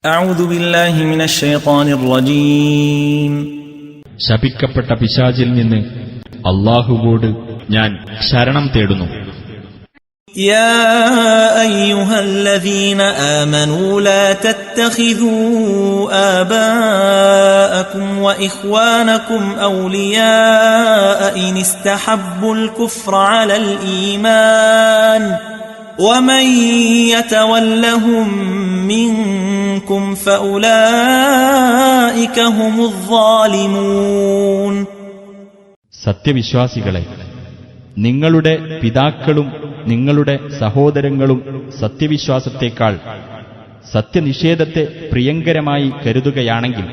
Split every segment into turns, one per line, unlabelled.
أعوذ بالله من الشيطان الرجيم
ശപിക്കപ്പെട്ട പിശാചിൽ നിന്ന് അല്ലാഹുവോട് ഞാൻ ശരണം തേടുന്നു.
يا أيها الذين آمنوا لا تتخذوا آباءكم وإخوانكم أولياء إن استحبوا الكفر على الإيمان ومن يتولهم منكم فأولئك هم الظالمون.
സത്യവിശ്വാസികളെ, നിങ്ങളുടെ പിതാക്കളും നിങ്ങളുടെ സഹോദരങ്ങളും സത്യവിശ്വാസത്തേക്കാൾ സത്യനിഷേധത്തെ പ്രിയങ്കരമായി കരുതുകയാണെങ്കിൽ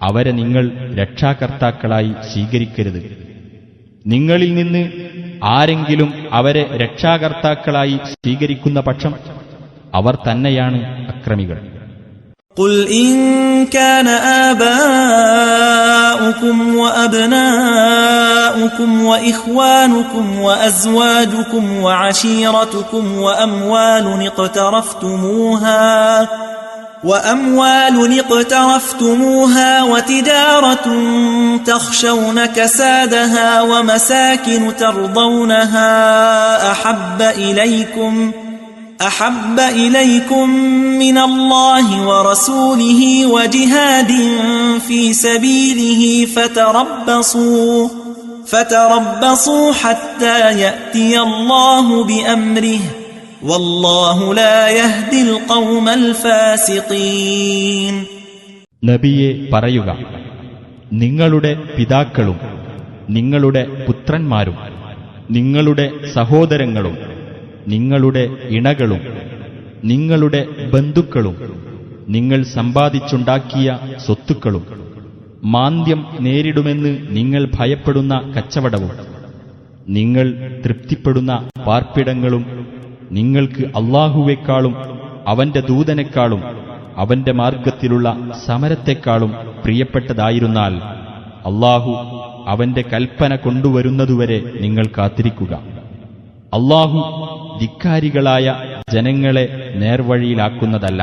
അവരെ നിങ്ങൾ രക്ഷാകർത്താക്കളായി സ്വീകരിക്കരുത്. നിങ്ങളിൽ നിന്ന് ആരെങ്കിലും അവരെ രക്ഷാകർത്താക്കളായി സ്വീകരിക്കുന്ന പക്ഷം അവർ തന്നെയാണ് അക്രമികൾ.
قل إن كان آباؤكم وأبناؤكم وإخوانكم وأزواجكم وعشيرتكم وأموال اقترفتموها وتجارة تخشون كسادها ومساكن ترضونها أحب إليكم من الله ورسوله وجهاد في سبيله فتربصوا حتى يأتي الله بأمره والله لا يهدي القوم الفاسقين.
നബിയെ പറയുക, നിങ്ങളുടെ പിതാക്കളും നിങ്ങളുടെ പുത്രന്മാരും നിങ്ങളുടെ സഹോദരങ്ങളും നിങ്ങളുടെ ഇണകളും നിങ്ങളുടെ ബന്ധുക്കളും നിങ്ങൾ സമ്പാദിച്ചുണ്ടാക്കിയ സ്വത്തുക്കളും മാന്ദ്യം നേരിടുമെന്ന് നിങ്ങൾ ഭയപ്പെടുന്ന കച്ചവടവും നിങ്ങൾ തൃപ്തിപ്പെടുന്ന പാർപ്പിടങ്ങളും നിങ്ങൾക്ക് അല്ലാഹുവേക്കാളും അവന്റെ ദൂതനേക്കാളും അവന്റെ മാർഗത്തിലുള്ള സമരത്തെക്കാളും പ്രിയപ്പെട്ടതായിരുന്നാൽ അല്ലാഹു അവന്റെ കൽപ്പന കൊണ്ടുവരുന്നതുവരെ നിങ്ങൾ കാത്തിരിക്കുക. അല്ലാഹു ധിക്കാരികളായ ജനങ്ങളെ നേർവഴിയിലാക്കുന്നതല്ല.